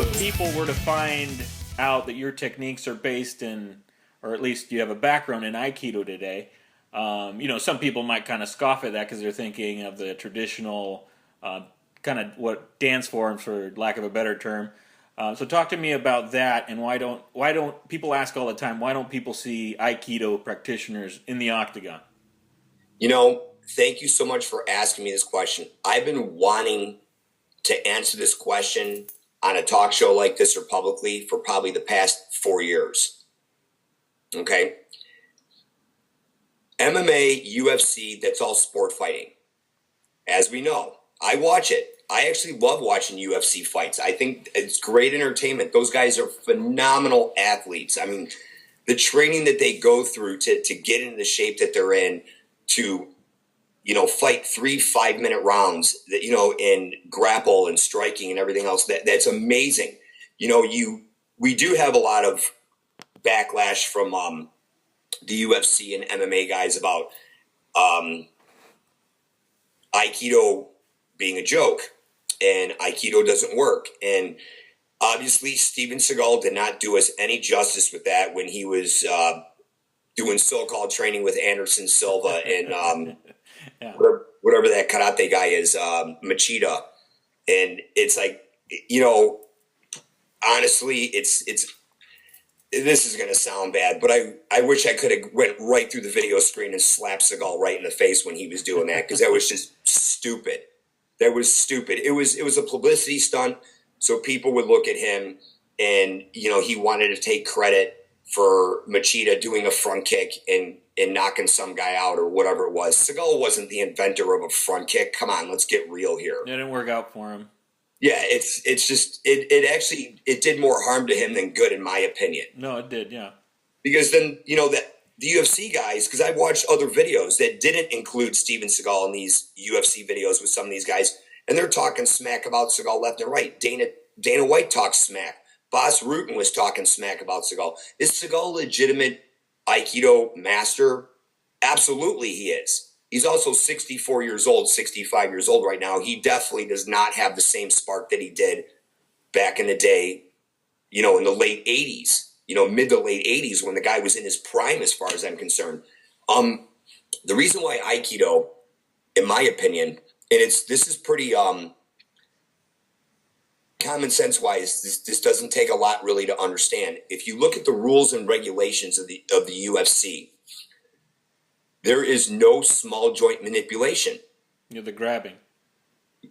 if people were to find out that your techniques are based in, or at least you have a background in Aikido today, some people might kind of scoff at that because they're thinking of the traditional kind of what dance forms, for lack of a better term. So talk to me about that, and why don't people ask all the time, why don't people see Aikido practitioners in the octagon? Thank you so much for asking me this question. I've been wanting to answer this question on a talk show like this or publicly for probably the past 4 years. Okay? MMA, UFC, that's all sport fighting. As we know, I watch it. I actually love watching UFC fights. I think it's great entertainment. Those guys are phenomenal athletes. I mean, the training that they go through to get into the shape that they're in, to fight 3 5-minute rounds, and grapple and striking and everything else. That's amazing. We do have a lot of backlash from the UFC and MMA guys about Aikido being a joke and Aikido doesn't work. And obviously, Steven Seagal did not do us any justice with that when he was doing so-called training with Anderson Silva and Yeah. whatever that karate guy is, Machida. And it's like, honestly, it's this is going to sound bad, but I wish I could have went right through the video screen and slapped Seagal right in the face when he was doing that, because that was just stupid. That was stupid. It was a publicity stunt, so people would look at him and, he wanted to take credit for Machida doing a front kick and knocking some guy out or whatever it was. Seagal wasn't the inventor of a front kick. Come on, let's get real here. It didn't work out for him. Yeah, it's just it did more harm to him than good, in my opinion. No, it did, yeah. Because then, that the UFC guys, because I watched other videos that didn't include Steven Seagal in these UFC videos with some of these guys, and they're talking smack about Seagal left and right. Dana White talks smack. Bas Rutten was talking smack about Seagal. Is Seagal a legitimate Aikido master? Absolutely he is. He's also 64 years old, 65 years old right now. He definitely does not have the same spark that he did back in the day, in the late 80s, mid to late 80s, when the guy was in his prime, as far as I'm concerned. The reason why Aikido, in my opinion, and this is pretty common sense wise, this doesn't take a lot really to understand. If you look at the rules and regulations of the UFC, there is no small joint manipulation. The grabbing.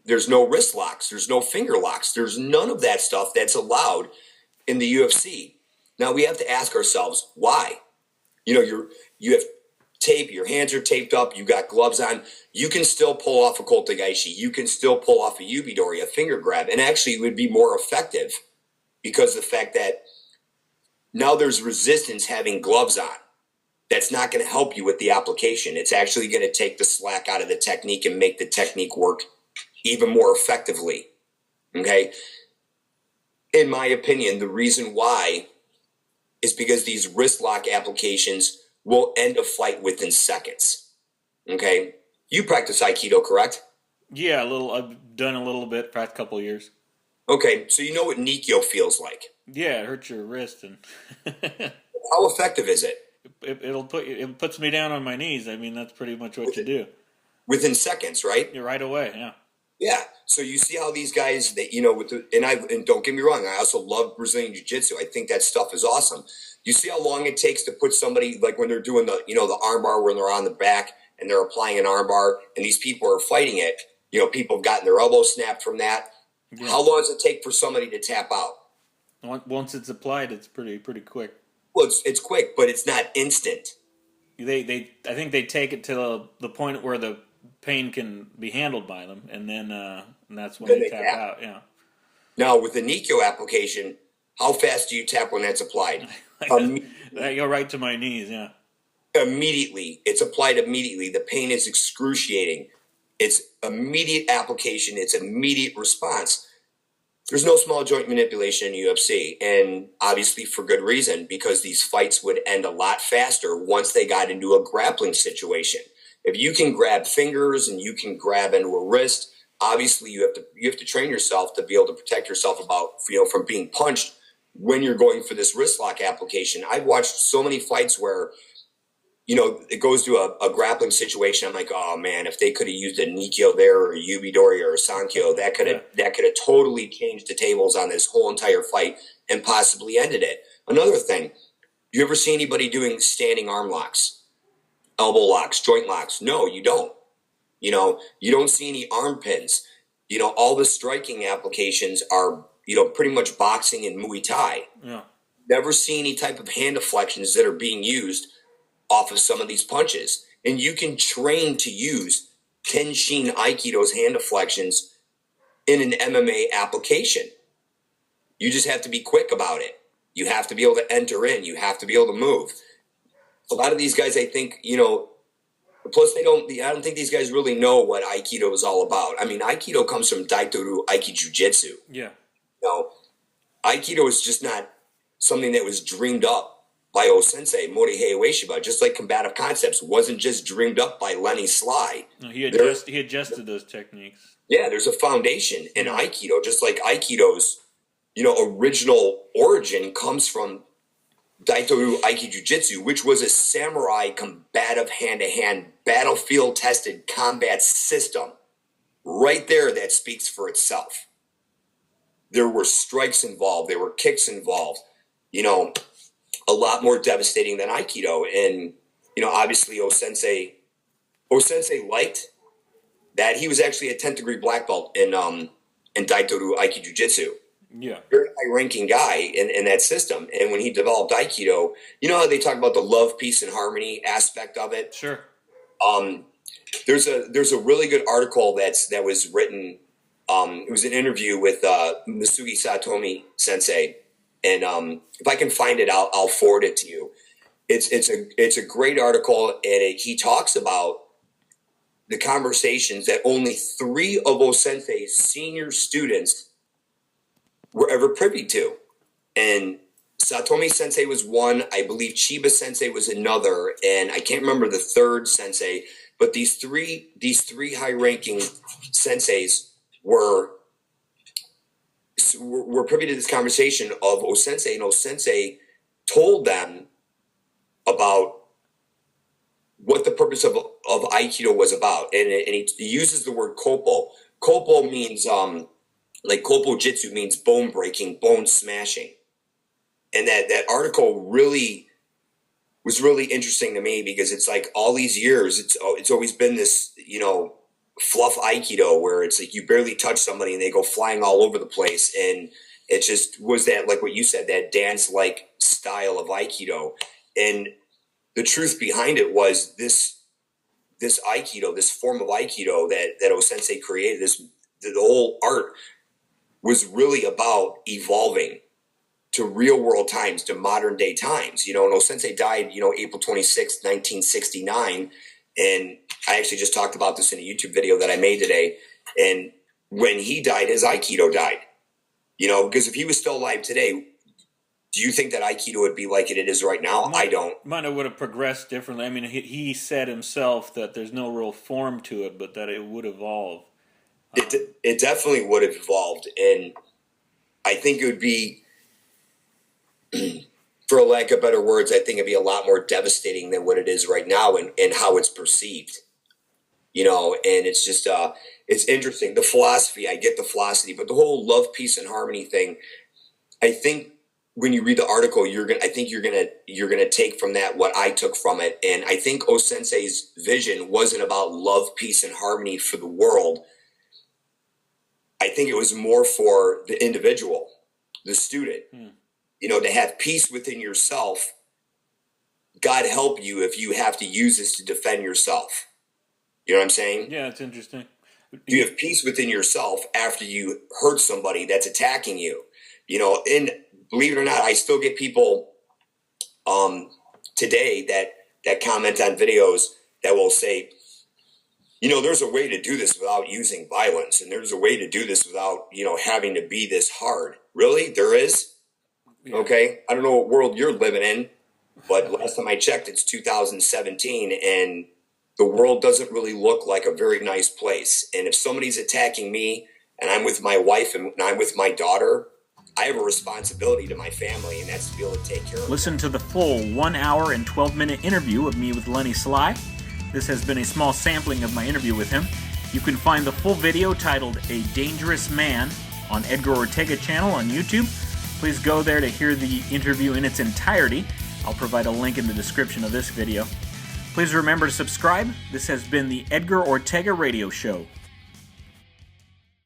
There's no wrist locks. There's no finger locks. There's none of that stuff that's allowed in the UFC. Now we have to ask ourselves why. You have tape. Your hands are taped up. You got gloves on. You can still pull off a kotegaishi. You can still pull off a yubidori, a finger grab, and actually it would be more effective because of the fact that now there's resistance having gloves on. That's not going to help you with the application. It's actually going to take the slack out of the technique and make the technique work even more effectively. Okay? In my opinion, the reason why is because these wrist lock applications will end a fight within seconds. Okay? You practice Aikido, correct? Yeah, I've done a little bit for a couple of years. Okay, so you know what Nikyo feels like. Yeah, it hurts your wrist. And how effective is it? It puts me down on my knees. I mean, that's pretty much what you do. Within seconds, right? You're right away, yeah. Yeah. So you see how these guys, and don't get me wrong, I also love Brazilian Jiu-Jitsu. I think that stuff is awesome. You see how long it takes to put somebody, like when they're doing the arm bar, when they're on the back and they're applying an arm bar, and these people are fighting it. People have gotten their elbow snapped from that. Yeah. How long does it take for somebody to tap out? Once it's applied, it's pretty quick. Well, it's quick, but it's not instant. I think they take it to the point where the pain can be handled by them, and then that's when they tap out. Yeah. Now with the Nikyo application, how fast do you tap when that's applied? That go right to my knees. Yeah. Immediately, it's applied immediately. The pain is excruciating. It's immediate application. It's immediate response. There's no small joint manipulation in UFC, and obviously for good reason, because these fights would end a lot faster once they got into a grappling situation. If you can grab fingers and you can grab into a wrist, obviously you have to train yourself to be able to protect yourself from being punched when you're going for this wrist lock application. I've watched so many fights where, it goes to a grappling situation. I'm like, oh man, if they could have used a Nikyo there or a Yubidori or a Sankyo, that could have totally changed the tables on this whole entire fight and possibly ended it. Another thing, you ever see anybody doing standing arm locks, elbow locks, joint locks? No, you don't. You don't see any arm pins. All the striking applications are, pretty much boxing and Muay Thai. Yeah. Never see any type of hand deflections that are being used off of some of these punches. And you can train to use Kenshin Aikido's hand deflections in an MMA application. You just have to be quick about it. You have to be able to enter in. You have to be able to move. A lot of these guys, I think, plus I don't think these guys really know what Aikido is all about. I mean, Aikido comes from Daitoru Aiki Jiu-jitsu. Yeah. Aikido is just not something that was dreamed up by O-sensei, Morihei Ueshiba, just like combative concepts wasn't just dreamed up by Lenny Sly. No, he adjusted those techniques. Yeah, there's a foundation in Aikido, just like Aikido's, original origin comes from Daitoru Aiki Jiu-jitsu, which was a samurai combative hand-to-hand, battlefield-tested combat system. Right there, that speaks for itself. There were strikes involved. There were kicks involved. A lot more devastating than Aikido. And, obviously O-sensei liked that. He was actually a 10th degree black belt in Daitoru Aiki Jiu-jitsu. Yeah. Very high-ranking guy in that system. And when he developed Aikido, how they talk about the love, peace, and harmony aspect of it? Sure. There's a really good article that was written. It was an interview with Masugi Satomi Sensei. And if I can find it, I'll forward it to you. It's a great article, and he talks about the conversations that only 3 of O-sensei's senior students were ever privy to. And Satomi Sensei was one. I believe Chiba Sensei was another, and I can't remember the third sensei. But these three high-ranking senseis were privy to this conversation of O-sensei, and O-sensei told them about what the purpose of Aikido was about. And he uses the word koppo. Koppo means, like koppo jitsu means bone breaking, bone smashing. And that article was really interesting to me, because it's like all these years, it's always been this, fluff Aikido where it's like you barely touch somebody and they go flying all over the place. And it just was that, like what you said, that dance-like style of Aikido. And the truth behind it was this Aikido, this form of Aikido that O-sensei created, the whole art was really about evolving to real world times, to modern day times. And O-sensei died, April 26th, 1969. And I actually just talked about this in a YouTube video that I made today. And when he died, his Aikido died. Because if he was still alive today, do you think that Aikido would be like it is right now? I don't. Might have would have progressed differently. I mean, he said himself that there's no real form to it, but that it would evolve. It definitely would have evolved. And I think it would be, for lack of better words, I think it'd be a lot more devastating than what it is right now, and how it's perceived. And it's just, it's interesting. The philosophy, I get the philosophy, but the whole love, peace, and harmony thing, I think when you read the article, you're gonna take from that what I took from it. And I think O-sensei's vision wasn't about love, peace, and harmony for the world. I think it was more for the individual, the student. To have peace within yourself. God help you if you have to use this to defend yourself. You know what I'm saying? Yeah, it's interesting. You have peace within yourself after you hurt somebody that's attacking you. And believe it or not, I still get people today that comment on videos that will say, there's a way to do this without using violence, and there's a way to do this without, having to be this hard. Really? There is? Yeah. Okay. I don't know what world you're living in, but last time I checked, it's 2017, and the world doesn't really look like a very nice place. And if somebody's attacking me and I'm with my wife and I'm with my daughter, I have a responsibility to my family, and that's to be able to take care of Listen to the full 1 hour and 12-minute interview of me with Lenny Sly. This has been a small sampling of my interview with him. You can find the full video titled A Dangerous Man on Edgar Ortega channel on YouTube. Please go there to hear the interview in its entirety. I'll provide a link in the description of this video. Please remember to subscribe. This has been the Edgar Ortega Radio Show.